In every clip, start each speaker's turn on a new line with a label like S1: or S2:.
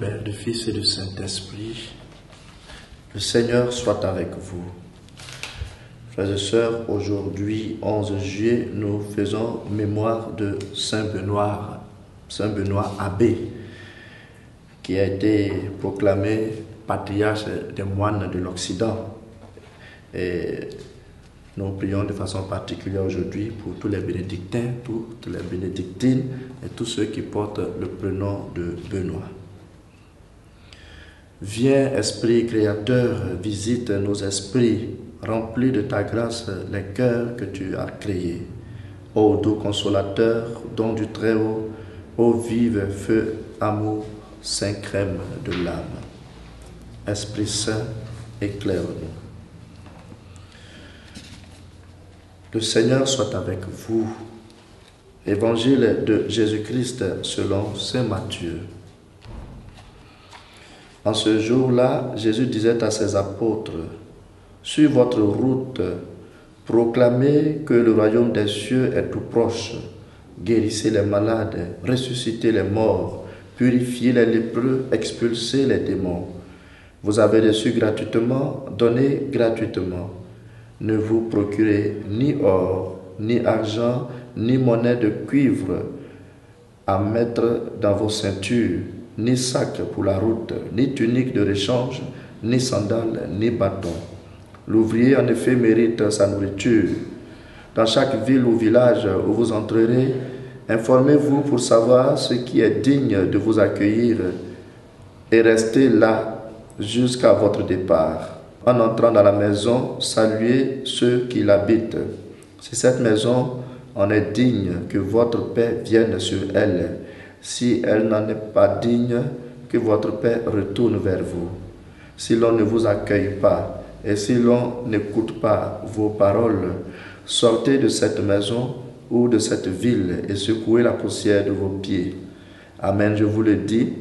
S1: Père, du Fils et du Saint-Esprit. Le Seigneur soit avec vous. Frères et sœurs, aujourd'hui, 11 juillet, nous faisons mémoire de Saint Benoît abbé, qui a été proclamé patriarche des moines de l'Occident. Et nous prions de façon particulière aujourd'hui pour tous les bénédictins, toutes les bénédictines et tous ceux qui portent le prénom de Benoît. Viens, Esprit créateur, visite nos esprits, remplis de ta grâce les cœurs que tu as créés. Ô doux consolateur, don du Très-Haut, ô vive feu, amour, saint crème de l'âme. Esprit Saint, éclaire-nous. Le Seigneur soit avec vous. Évangile de Jésus-Christ selon saint Matthieu. En ce jour-là, Jésus disait à ses apôtres, « Sur votre route, proclamez que le royaume des cieux est tout proche. Guérissez les malades, ressuscitez les morts, purifiez les lépreux, expulsez les démons. Vous avez reçu gratuitement, donnez gratuitement. Ne vous procurez ni or, ni argent, ni monnaie de cuivre à mettre dans vos ceintures, ni sac pour la route, ni tunique de rechange, ni sandales, ni bâton. L'ouvrier en effet mérite sa nourriture. Dans chaque ville ou village où vous entrerez, informez-vous pour savoir ce qui est digne de vous accueillir et restez là jusqu'à votre départ. En entrant dans la maison, saluez ceux qui l'habitent. Si cette maison en est digne, que votre paix vienne sur elle. Si elle n'en est pas digne, que votre paix retourne vers vous. Si l'on ne vous accueille pas et si l'on n'écoute pas vos paroles, sortez de cette maison ou de cette ville et secouez la poussière de vos pieds. Amen, je vous le dis.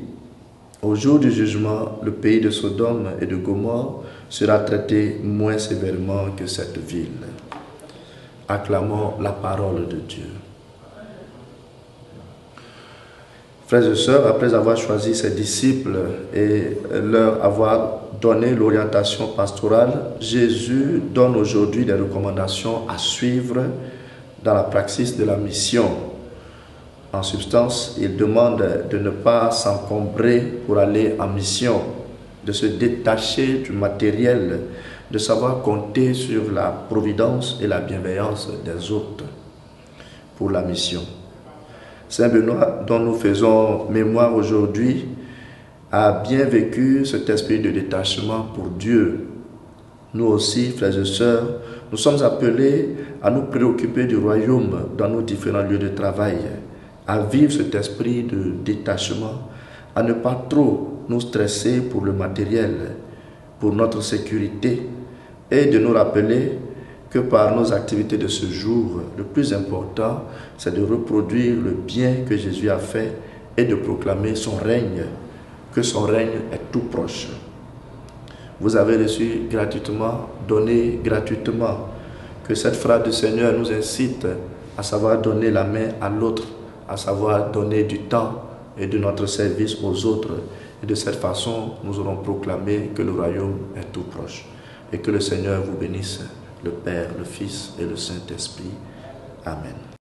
S1: Au jour du jugement, le pays de Sodome et de Gomorrhe sera traité moins sévèrement que cette ville. Acclamons la parole de Dieu. Frères et sœurs, après avoir choisi ses disciples et leur avoir donné l'orientation pastorale, Jésus donne aujourd'hui des recommandations à suivre dans la praxis de la mission. En substance, il demande de ne pas s'encombrer pour aller en mission, de se détacher du matériel, de savoir compter sur la providence et la bienveillance des autres pour la mission. Saint Benoît, dont nous faisons mémoire aujourd'hui, a bien vécu cet esprit de détachement pour Dieu. Nous aussi, frères et sœurs, nous sommes appelés à nous préoccuper du royaume dans nos différents lieux de travail, à vivre cet esprit de détachement, à ne pas trop nous stresser pour le matériel, pour notre sécurité, et de nous rappeler que par nos activités de ce jour, le plus important, c'est de reproduire le bien que Jésus a fait et de proclamer son règne, que son règne est tout proche. Vous avez reçu gratuitement, donnez gratuitement. Que cette phrase du Seigneur nous incite à savoir donner la main à l'autre, à savoir donner du temps et de notre service aux autres. Et de cette façon, nous aurons proclamé que le royaume est tout proche. Et que le Seigneur vous bénisse, le Père, le Fils et le Saint-Esprit. Amen.